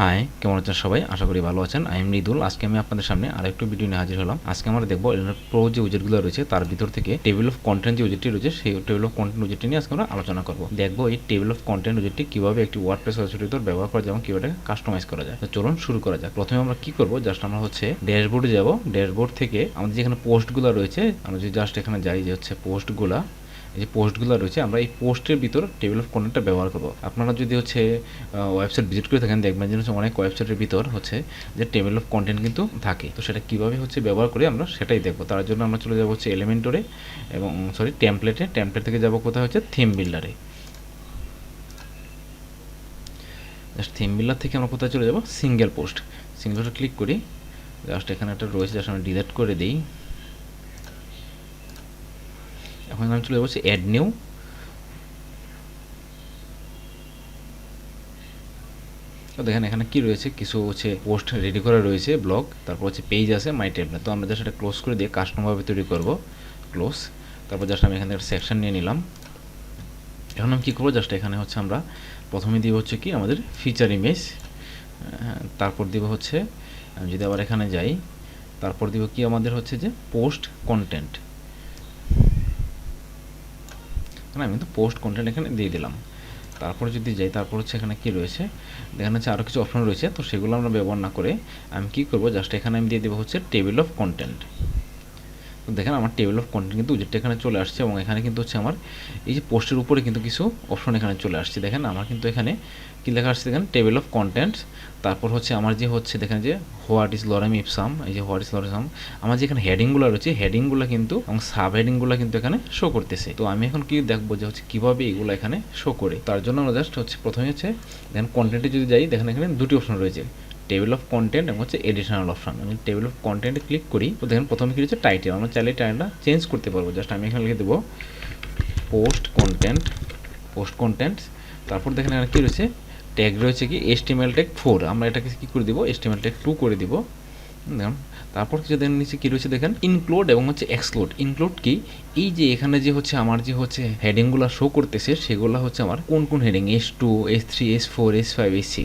High, কেমন আছেন সবাই? আশা করি ভালো আছেন। I am Mridul. আজকে আমি আপনাদের সামনে আরেকটু ভিডিও নিয়ে হাজির হলাম। আজকে আমরা দেখব এলিমেন্টর প্রো যে উইজেটগুলো রয়েছে তার ভিতর থেকে টেবিল অফ কন্টেন্ট যে উইজেটটি রয়েছে সেই টেবিল অফ কন্টেন্ট উইজেটটি নিয়ে আজকে আমরা আলোচনা করব। দেখব এই টেবিল অফ কন্টেন্ট উইজেটটি কিভাবে একটি ওয়ার্ডপ্রেস ওয়েবসাইটের ভিতর ব্যবহার করা যায় এবং কিভাবে কাস্টমাইজ করা যায়। তো চলুন শুরু করা যাক। প্রথমে আমরা কি করব, জাস্ট আমরা হচ্ছে ড্যাশবোর্ডে যাব। ড্যাশবোর্ড থেকে আমাদের যেখানে পোস্টগুলো রয়েছে আমরা যদি জাস্ট এখানে যাই যে হচ্ছে পোস্টগুলা, এই যে পোস্টগুলো রয়েছে আমরা এই পোস্টের ভিতর টেবিল অফ কন্টেন্টটা ব্যবহার করব। আপনারা যদি হচ্ছে ওয়েবসাইট ভিজিট করে থাকেন দেখবেন যে অনেক ওয়েবসাইটের ভিতর হচ্ছে যে টেবিল অফ কন্টেন্ট কিন্তু থাকে। তো সেটা কীভাবে হচ্ছে ব্যবহার করে আমরা সেটাই দেখব। তার জন্য আমরা চলে যাব হচ্ছে এলিমেন্টরে এবং টেমপ্লেট থেকে যাব কোথায় হচ্ছে থিম বিল্ডারে। জাস্ট থিম বিল্ডার থেকে আমরা কোথায় চলে যাব, সিঙ্গেল পোস্টে ক্লিক করি। জাস্ট এখানে একটা রয়েছে, জাস্ট আমরা ডিলিট করে দিই। এখন আমি চলে যাবো অ্যাড নিউ। তো দেখেন এখানে কি রয়েছে, কিছু হচ্ছে পোস্ট রেডি করা রয়েছে, ব্লগ, তারপর হচ্ছে পেজ আছে, মাই টেমপ্লেট। তো আমরা জাস্ট এটা ক্লোজ করে দিয়ে কাস্টমভাবে তৈরি করব, ক্লোজ। তারপর জাস্ট আমি এখানে একটা সেকশন নিয়ে নিলাম। এখন আমি কী করবো, জাস্ট এখানে হচ্ছে আমরা প্রথমে দিব হচ্ছে কি আমাদের ফিচার ইমেজ, তারপর দিব হচ্ছে আমি যদি আবার এখানে যাই তারপর দিব কি আমাদের হচ্ছে যে পোস্ট কন্টেন্ট। আমি কিন্তু পোস্ট কন্টেন্ট এখানে দিয়ে দিলাম। তারপরে যদি যাই তারপর হচ্ছে এখানে কি রয়েছে, দেখানো হচ্ছে আরও কিছু অপশন রয়েছে। তো সেগুলো আমরা ব্যবহার না করে আমি কি করব, জাস্ট এখানে আমি দিয়ে দেবো হচ্ছে টেবিল অফ কন্টেন্ট। তো দেখেন আমার টেবিল অফ কন্টেন্ট কিন্তু উইজেটটা এখানে চলে আসছে এবং এখানে কিন্তু হচ্ছে আমার এই যে পোস্টের উপরে কিন্তু কিছু অপশন এখানে চলে আসছে। দেখেন আমার কিন্তু এখানে কি লেখা আসছে, দেখেন টেবিল অফ কন্টেন্টস। তারপর হচ্ছে আমার যে হচ্ছে দেখেন যে হোয়াট ইজ লরেম ইপসাম, এই যে হোয়াট ইজ লরেম, আমার যে এখানে হেডিংগুলো রয়েছে হেডিংগুলো কিন্তু এবং সাব হেডিংগুলো কিন্তু এখানে শো করতেছে। তো আমি এখন কি দেখবো যে হচ্ছে কীভাবে এগুলো এখানে শো করে। তার জন্য আমরা জাস্ট হচ্ছে প্রথমে হচ্ছে দেখেন কন্টেন্টে যদি যাই, দেখেন এখানে দুটি অপশন রয়েছে, টেবিল অফ কন্টেন্ট এবং হচ্ছে এডিশনাল অপশন। আমি টেবিল অফ কন্টেন্টে ক্লিক করি। তো দেখেন প্রথমে কি রয়েছে টাইটেল, আমরা চাইলে টাইটেলটা চেঞ্জ করতে পারবো। জাস্ট আমি এখানে লিখে দেবো পোস্ট কন্টেন্ট। তারপর দেখেন এখানে কী রয়েছে, ট্যাগ রয়েছে কি HTML ট্যাগ 4, আমরা এটাকে কী করে দিব, HTML ট্যাগ 2 করে দিব। দেখুন তারপর কিছু দেখেন নিচে কী রয়েছে, দেখেন ইনক্লুড এবং হচ্ছে এক্সক্লুড। ইনক্লুড কি, এই যে এখানে যে হচ্ছে আমার যে হচ্ছে হেডিংগুলো শো করতেছে সেগুলো হচ্ছে আমার কোন কোন heading, H2, H3, H4, H5, H6।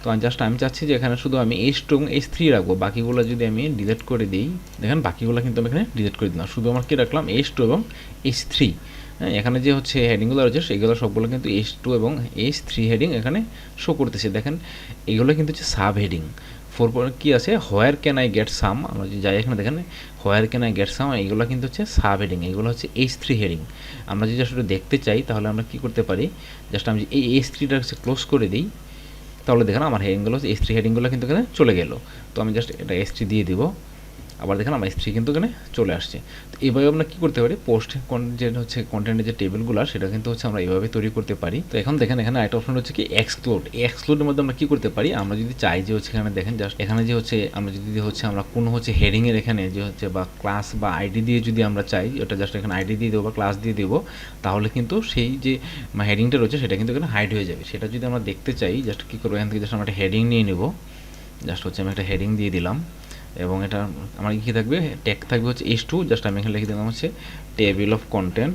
তো আমি চাচ্ছি যে এখানে শুধু আমি H2 এবং H3 রাখবো, বাকিগুলো যদি আমি ডিলিট করে দিই, দেখেন বাকিগুলো কিন্তু আমি এখানে ডিলিট করে দিলাম, শুধু আমার কি রাখলাম H2 এবং H3। হ্যাঁ, এখানে যে হচ্ছে হেডিংগুলো রয়েছে সেগুলো সবগুলো কিন্তু H2 এবং H3 হেডিং এখানে শো করতেছে। দেখেন এগুলো কিন্তু হচ্ছে সাব হেডিং। 4 কী আছে, where can I get some, আমরা যদি যাই এখানে দেখেন where can I get some, এইগুলো কিন্তু হচ্ছে সাব হেডিং, এগুলো হচ্ছে H3 হেডিং। আমরা যদি আসলে দেখতে চাই তাহলে আমরা কী করতে পারি, জাস্ট আমি এই H3টা হচ্ছে ক্লোজ করে দিই, তাহলে দেখেন আমার হেডিংগুলো H3 হেডিংগুলো কিন্তু এখানে চলে গেল। তো আমি জাস্ট এটা H3 দিয়ে দিব, আবার দেখেন আমার H3 কিন্তু এখানে চলে আসছে। তো এইভাবে আমরা কী করতে পারি, পোস্ট যে হচ্ছে কন্টেন্টের যে টেবিলগুলো সেটা কিন্তু হচ্ছে আমরা এইভাবে তৈরি করতে পারি। তো এখন দেখেন এখানে একটা অপশন হচ্ছে কি এক্সক্লুডের মধ্যে আমরা কী করতে পারি, আমরা যদি চাই যে হচ্ছে এখানে দেখেন জাস্ট এখানে যে হচ্ছে আমরা যদি হচ্ছে আমরা কোনো হচ্ছে হেডিংয়ের এখানে যে হচ্ছে বা ক্লাস বা আইডি দিয়ে যদি আমরা চাই, ওটা জাস্ট এখানে আইডি দিয়ে দেবো বা ক্লাস দিয়ে দেবো, তাহলে কিন্তু সেই যে হেডিংটা রয়েছে সেটা কিন্তু এখানে হাইড হয়ে যাবে। সেটা যদি আমরা দেখতে চাই জাস্ট কী করবো, এখান থেকে জাস্ট আমরা একটা হেডিং নিয়ে নেব। জাস্ট হচ্ছে আমি একটা হেডিং দিয়ে দিলাম এবং এটা আমার কী থাকবে, ট্যাগ থাকবে হচ্ছে H2, জাস্ট আমি এখানে লিখে দিলাম হচ্ছে টেবিল অফ কন্টেন্ট।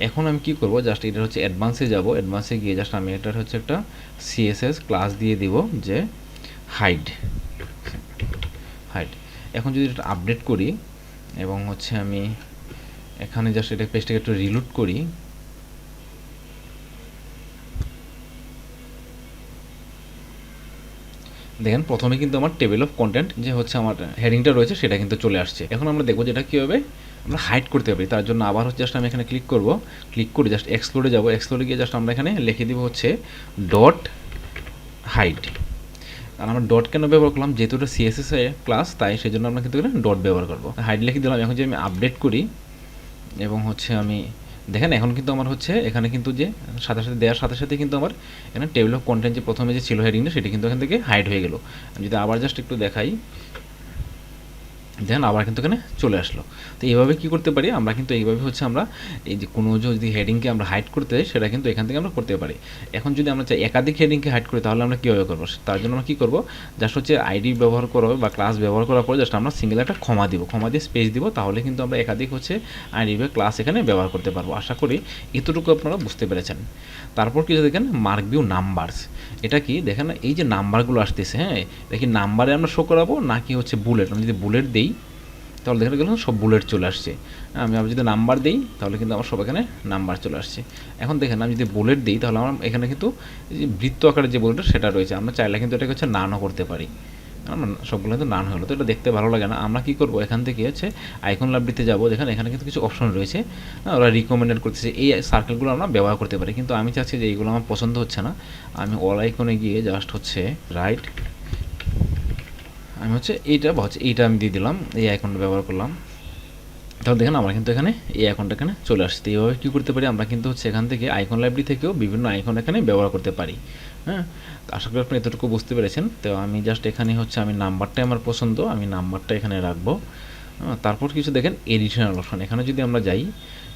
এখন আমি কি করব, জাস্ট এটা হচ্ছে অ্যাডভান্সে যাব, অ্যাডভান্সে গিয়ে জাস্ট আমি এটার হচ্ছে একটা CSS ক্লাস দিয়ে দিব যে হাইড। এখন যদি এটা আপডেট করি এবং হচ্ছে আমি এখানে জাস্ট এটা পেজটাকে একটু রিলোড করি, দেখেন প্রথমে কিন্তু আমার টেবিল অফ কন্টেন্ট যে হচ্ছে আমার হেডিংটা রয়েছে সেটা কিন্তু চলে আসছে। এখন আমরা দেখবো যে এটা কীভাবে আমরা হাইড করতে পারি। তার জন্য আবার হচ্ছে জাস্ট আমি এখানে ক্লিক করে জাস্ট এক্সক্লুডে যাব, এক্সক্লুডে গিয়ে জাস্ট আমরা এখানে লিখে দিব হচ্ছে ডট হাইড। আর আমরা ডট কেন ব্যবহার করলাম, যেহেতু এটা CSS ক্লাস তাই সেজন্য আমরা কিন্তু ডট ব্যবহার করবো। হাইড লিখে দিলাম। এখন যদি আমি আপডেট করি এবং হচ্ছে আমি দেখেন এখন কিন্তু আমার হচ্ছে এখানে কিন্তু যে সাথে সাথে দেওয়ার সাথে সাথে কিন্তু আমার এখানে টেবিল অফ কন্টেন্ট যে প্রথমে যে ছিল হেডিংটা সেটা কিন্তু এখান থেকে হাইড হয়ে গেল। আমি যদি আবার জাস্ট একটু দেখাই, দেন আবার কিন্তু এখানে চলে আসলো। তো এইভাবে কী করতে পারি আমরা, কিন্তু এইভাবে হচ্ছে আমরা এই যে কোনো যদি হেডিংকে আমরা হাইড করতে চাই সেটা কিন্তু এখান থেকে আমরা করতে পারি। এখন যদি আমরা চাই একাধিক হেডিংকে হাইড করি তাহলে আমরা কীভাবে করবো? তার জন্য আমরা কী করবো, জাস্ট হচ্ছে আইডি ব্যবহার করা হবে বা ক্লাস ব্যবহার করার পরে জাস্ট আমরা সিঙ্গেল একটা ক্ষমা দিব, ক্ষমা দিয়ে স্পেস দিব, তাহলে কিন্তু আমরা একাধিক হচ্ছে আইডি বা ক্লাস এখানে ব্যবহার করতে পারবো। আশা করি এতটুকু আপনারা বুঝতে পেরেছেন। তারপর কিছু দেখেন মার্ক ভিউ নাম্বারস, এটা কি দেখেন এই যে নাম্বারগুলো আসতেছে, হ্যাঁ দেখি নাম্বারে আমরা শো করাবো নাকি হচ্ছে বুলেট। আমি যদি বুলেট দিই তাহলে দেখা গেল সব বুলেট চলে আসছে। আমি আবার যদি নাম্বার দিই তাহলে কিন্তু আমার সব এখানে নাম্বার চলে আসছে। এখন দেখেন আমি যদি বুলেট দিই তাহলে আমার এখানে কিন্তু এই যে বৃত্ত আকারের যে বুলেট সেটা রয়েছে, আমরা চাইলে কিন্তু এটাকে হচ্ছে নানও করতে পারি। আমরা সবগুলো কিন্তু নান হলো, তো এটা দেখতে ভালো লাগে না। আমরা কী করবো, এখান থেকে হচ্ছে আইকন লাইব্রেরিতে যাবো, দেখেন এখানে কিন্তু কিছু অপশন রয়েছে, ওরা রিকমেন্ডেড করতেছে এই সার্কেলগুলো আমরা ব্যবহার করতে পারি, কিন্তু আমি চাচ্ছি যে এইগুলো আমার পছন্দ হচ্ছে না। আমি অল আইকনে গিয়ে জাস্ট হচ্ছে রাইট, আমি হচ্ছে এইটা আমি দিয়ে দিলাম, এই আইকনটা ব্যবহার করলাম। তাহলে দেখেন আমরা কিন্তু এখানে এই আইকনটা এখানে চলে আসছে। এইভাবে কী করতে পারি আমরা, কিন্তু হচ্ছে এখান থেকে আইকন লাইব্রেরি থেকেও বিভিন্ন আইকন এখানে ব্যবহার করতে পারি। হ্যাঁ, আশা করি আপনি এতটুকু বুঝতে পেরেছেন। তো আমি জাস্ট এখানে হচ্ছে আমি নাম্বারটাই আমার পছন্দ, আমি নাম্বারটা এখানে রাখবো। তারপর কিছু দেখেন এডিশনাল অপশন, এখানে যদি আমরা যাই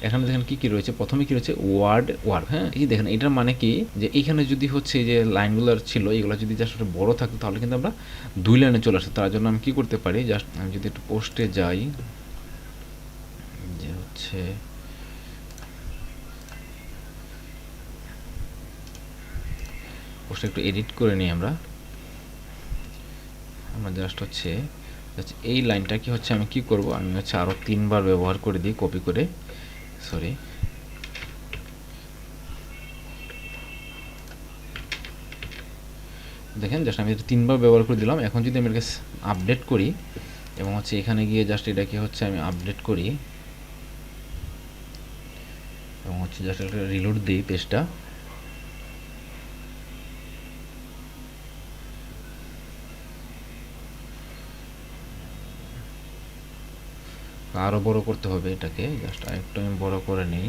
এখানে দেখেন কী কী রয়েছে। প্রথমে কী রয়েছে ওয়ার্ড, হ্যাঁ এই দেখেন এটার মানে কি যে এইখানে যদি হচ্ছে যে লাইনগুলো ছিল এগুলো যদি জাস্ট বড় থাকতো তাহলে কিন্তু আমরা 2 লাইনে চলে আসতো। তার জন্য আমি কী করতে পারি, জাস্ট আমি যদি একটু পোস্টে যাই, যে হচ্ছে পোস্টে একটু এডিট করে নিই আমরা জাস্ট হচ্ছে এই লাইনটা কি হচ্ছে আমি কি করব, আমি হচ্ছে আরও 3 বার ব্যবহার করে দিই, কপি করে, সরি দেখেন জাস্ট আমি 3 বার ব্যবহার করে দিলাম। এখন যদি আমি এটাকে আপডেট করি এবং হচ্ছে এখানে গিয়ে জাস্ট এটাকে হচ্ছে আমি আপডেট করি এবং হচ্ছে জাস্ট একটা রিলোড দিই পেজটা, আরও বড় করতে হবে এটাকে, জাস্ট আরেকটু আমি বড় করে নিই।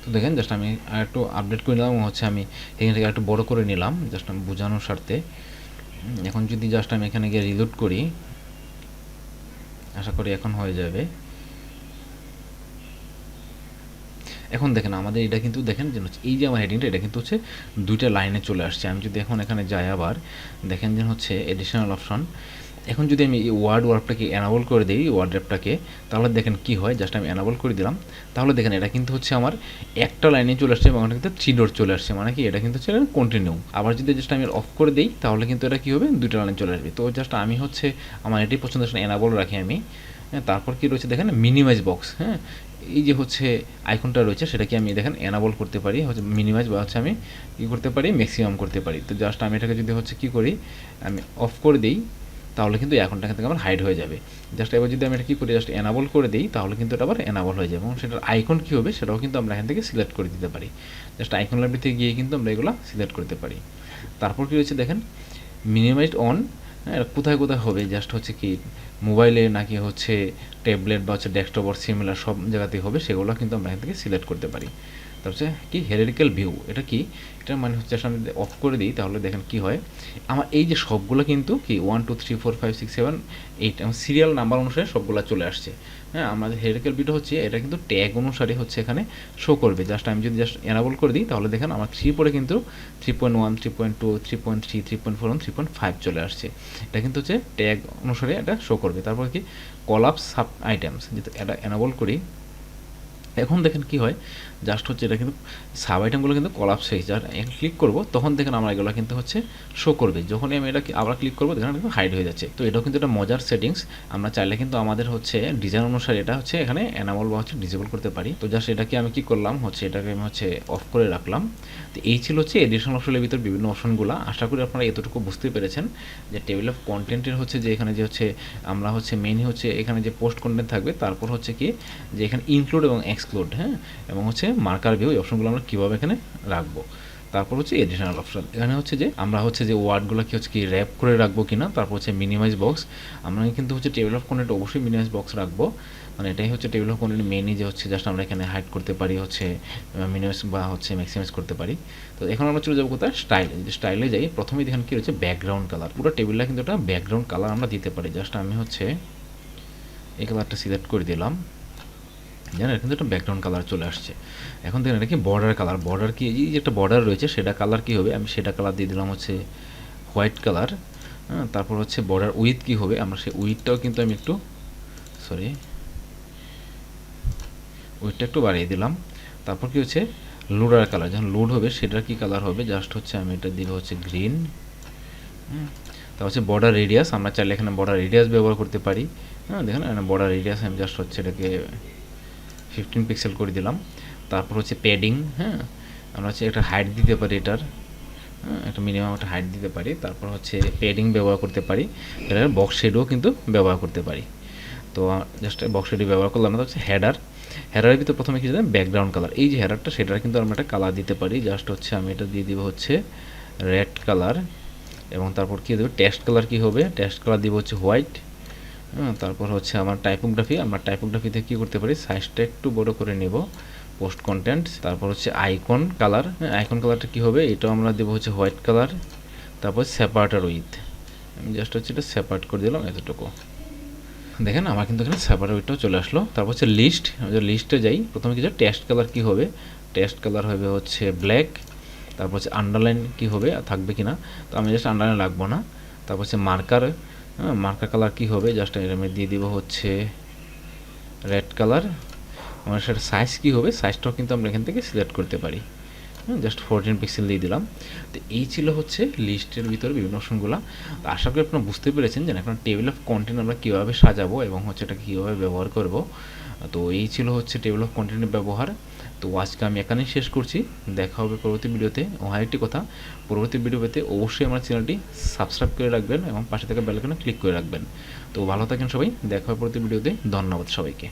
তো দেখেন জাস্ট আমি আরেকটু আপডেট করে নিলাম এবং হচ্ছে আমি এখান থেকে একটু বড় করে নিলাম জাস্ট আমি বোঝানোর স্বার্থে। এখন যদি জাস্ট আমি এখানে গিয়ে রিলোড করি, আশা করি এখন হয়ে যাবে। এখন দেখেন আমাদের এটা কিন্তু দেখেন যে এই যে আমার হেডিংটা এটা কিন্তু হচ্ছে 2টা লাইনে চলে আসছে। আমি যদি এখন এখানে যাই আবার দেখেন যে হচ্ছে এডিশনাল অপশন, এখন যদি আমি এই ওয়ার্ডটাকে এনাবল করে দিই ওয়ার্ডটাকে, তাহলে দেখেন কি হয়, জাস্ট আমি এনাবল করে দিলাম, তাহলে দেখেন এটা কিন্তু হচ্ছে আমার একটা লাইনে চলে আসছে এবং এটা কিন্তু 3 ডট চলে আসছে, মানে কি এটা কিন্তু হচ্ছে কন্টিনিউ। আবার যদি জাস্ট আমি অফ করে দিই তাহলে কিন্তু এটা কী হবে, 2টা লাইনে চলে আসবে। তো জাস্ট আমি হচ্ছে আমার এটাই পছন্দ, এনাবল রাখি আমি। তারপর কি রয়েছে দেখেন মিনিমাইজ বক্স, হ্যাঁ এই যে হচ্ছে আইকনটা রয়েছে সেটাকে আমি দেখেন এনাবল করতে পারি, হচ্ছে মিনিমাইজ বা হচ্ছে আমি কী করতে পারি, ম্যাক্সিমাম করতে পারি। তো জাস্ট আমি এটাকে যদি হচ্ছে কী করি, আমি অফ করে দিই তাহলে কিন্তু এই আইকনটা থেকে আমার হাইড হয়ে যাবে। জাস্ট এবার যদি আমি এটা কী করি, জাস্ট এনাবল করে দিই তাহলে কিন্তু এটা আবার এনাবল হয়ে যাবে এবং সেটার আইকন কী হবে সেটাও কিন্তু আমরা এখান থেকে সিলেক্ট করে দিতে পারি। জাস্ট আইকন লাইব্রেরি থেকে গিয়ে কিন্তু আমরা এগুলো সিলেক্ট করতে পারি। তারপর কী রয়েছে দেখেন মিনিমাইজড অন, কোথায় কোথায় হবে, জাস্ট হচ্ছে কি মোবাইলে নাকি হচ্ছে ট্যাবলেট বা হচ্ছে ডেস্কটপ আর সিমিলার সব জায়গাতেই হবে, সেগুলো কিন্তু আমরা এখান থেকে সিলেক্ট করতে পারি। তার হচ্ছে কি হেরারিক্যাল ভিউ, এটা কি, এটার মানে হচ্ছে আমি অফ করে দিই তাহলে দেখেন কি হয়, আমার এই যে সবগুলো কিন্তু কি 1 2 3 4 5 6 7 8 আমার সিরিয়াল নাম্বার অনুসারে সবগুলো চলে আসছে। হ্যাঁ আমাদের হেরারিক্যাল ভিউটা হচ্ছে এটা কিন্তু ট্যাগ অনুসারে হচ্ছে এখানে শো করবে। জাস্ট আমি যদি জাস্ট এনাবল করে দিই তাহলে দেখেন আমার 3 পরে কিন্তু 3.1 3.2 3.3 3.4 3.5 চলে আসছে। এটা কিন্তু হচ্ছে ট্যাগ অনুসারে এটা শো করবে। তারপর কি কলাপস সাব আইটেমস, যেহেতু এটা এনাবল করি এখন দেখেন কি হয়, জাস্ট হচ্ছে এটা কিন্তু সাব আইটেমগুলো কিন্তু কলাপস হয়ে যায়। ক্লিক করবো তখন দেখেন আমরা এগুলো কিন্তু হচ্ছে শো করবে, যখনই আমি এটা আবার ক্লিক করবো দেখেন কিন্তু হাইড হয়ে যাচ্ছে। তো এটাও কিন্তু একটা মজার সেটিংস, আমরা চাইলে কিন্তু আমাদের হচ্ছে ডিজাইন অনুসারে এটা হচ্ছে এখানে এনাবল বা হচ্ছে ডিসেবল করতে পারি। তো জাস্ট এটাকে আমি কি করলাম হচ্ছে এটাকে আমি হচ্ছে অফ করে রাখলাম। তো এই ছিল হচ্ছে এডিশনাল অপশনের ভিতর বিভিন্ন অপশনগুলো। আশা করি আপনারা এতটুকু বুঝতে পেরেছেন যে টেবিল অফ কন্টেন্টের হচ্ছে যে এখানে যে হচ্ছে আমরা হচ্ছে মেইনলি হচ্ছে এখানে যে পোস্ট কন্টেন্ট থাকবে, তারপর হচ্ছে কি যে এখানে ইনক্লুড এবং এক্সক্লুড, হ্যাঁ এবং হচ্ছে মার্কার ভিউ, এই অপশনগুলো আমরা কীভাবে এখানে রাখবো। তারপর হচ্ছে এডিশনাল অপশন। এখানে হচ্ছে যে আমরা হচ্ছে যে ওয়ার্ডগুলো কি হচ্ছে কি র্যাপ করে রাখবো কিনা, তারপর হচ্ছে মিনিমাইজ বক্স। আমরা কিন্তু হচ্ছে টেবিল অফ কন্টেন্ট অবশ্যই মিনিমাইজ বক্স রাখবো, মানে এটাই হচ্ছে টেবিল অফ কন্টেন্ট মেনই যে হচ্ছে জাস্ট আমরা এখানে হাইড করতে পারি, হচ্ছে মিনিমাইজ বা হচ্ছে ম্যাক্সিমাইজ করতে পারি। তো এখন আমরা চলে যাবো কোথায়, স্টাইলে। যদি স্টাইলে যাই, প্রথমেই দেখেন কি রয়েছে ব্যাকগ্রাউন্ড কালার। পুরো টেবিলটা কিন্তু একটা ব্যাকগ্রাউন্ড কালার আমরা দিতে পারি। জাস্ট আমি হচ্ছে এই কালারটা সিলেক্ট করে দিলাম, জানেন কিন্তু একটা ব্যাকগ্রাউন্ড কালার চলে আসছে। এখন দেখেন এটা কি বর্ডার কালার, বর্ডার কি এই যে একটা বর্ডার রয়েছে সেটা কালার কি হবে, আমি সেটা কালার দিয়ে দিলাম হচ্ছে হোয়াইট কালার। হ্যাঁ, তারপর হচ্ছে বর্ডার উইথ কি হবে, আমরা সেই উইথটাও কিন্তু আমি একটু উইথটা একটু বাড়িয়ে দিলাম। তারপর কি হচ্ছে লোডার কালার, যখন লোড হবে সেটার কি কালার হবে, জাস্ট হচ্ছে আমি এটা দিব হচ্ছে গ্রিন। তারপর হচ্ছে বর্ডার রেডিয়াস, আমরা চাইলে এখানে বর্ডার রেডিয়াস ব্যবহার করতে পারি। হ্যাঁ দেখেন বর্ডার রেডিয়াস আমি জাস্ট হচ্ছে এটাকে 15 পিক্সেল করে দিলাম। তারপর হচ্ছে প্যাডিং, হ্যাঁ আমরা হচ্ছে একটা হাইট দিতে পারি এটার, একটা মিনিমাম একটা হাইট দিতে পারি। তারপর হচ্ছে প্যাডিং ব্যবহার করতে পারি, এটার বক্স শেডও কিন্তু ব্যবহার করতে পারি। তো জাস্ট বক্স শেড ব্যবহার করলাম। আমরা হচ্ছে হেডার, হেডারের ভিতরে প্রথমে কি দেবেন ব্যাকগ্রাউন্ড কালার, এই যে হেডারটা সেটার কিন্তু আমরা একটা কালার দিতে পারি। জাস্ট হচ্ছে আমি এটা দিয়ে দিব হচ্ছে রেড কালার, এবং তারপর কী দেবো টেক্সট কালার, কী হবে টেক্সট কালার দিব হচ্ছে হোয়াইট। তারপর হচ্ছে আমার টাইপোগ্রাফি, আমরা টাইপোগ্রাফিতে কী করতে পারি সাইজটা একটু বড় করে নেব, পোস্ট কন্টেন্ট। তারপর হচ্ছে আইকন কালার, আইকন কালারটা কী হবে এটাও আমরা দেবো হচ্ছে হোয়াইট কালার। তারপর সেপারেটার উইথ, আমি জাস্ট হচ্ছে এটা সেপারেট করে দিলাম এতটুকু। দেখেন আমার কিন্তু এখানে সেপারেট উইথটাও চলে আসলো। তারপর হচ্ছে লিস্ট, লিস্টে যাই, প্রথমে কিছু টেক্সট কালার কী হবে, টেক্সট কালার হবে হচ্ছে ব্ল্যাক। তারপর হচ্ছে আন্ডারলাইন কী হবে থাকবে কি না, তো আমি জাস্ট আন্ডারলাইন রাখবো না। তারপর হচ্ছে মার্কার, মার্কার কালার কী হবে জাস্ট আমি দিয়ে দিব হচ্ছে রেড কালার। আমার সেটা সাইজ কী হবে, সাইজটাও কিন্তু আমরা এখান থেকে সিলেক্ট করতে পারি, জাস্ট 14 পিক্সেল দিয়ে দিলাম। তো এই ছিল হচ্ছে লিস্টের ভিতরে বিভিন্ন অপশনগুলো। তো আশা করি আপনারা বুঝতে পেরেছেন যে এখন টেবিল অফ কন্টেন্ট আমরা কীভাবে সাজাবো এবং হচ্ছে এটা কীভাবে ব্যবহার করব। তো এই ছিল হচ্ছে টেবিল অফ কন্টেন্টের ব্যবহার। তো আজকে আমি এখানেই শেষ করছি, দেখা হবে পরবর্তী ভিডিওতে। ও আরেকটি কথা, পরবর্তী ভিডিও পেতে অবশ্যই আমার চ্যানেলটি সাবস্ক্রাইব করে রাখবেন এবং পাশে থাকা বেল আইকনে ক্লিক করে রাখবেন। তো ভালো থাকেন সবাই, দেখা হবে পরবর্তী ভিডিওতে। ধন্যবাদ সবাইকে।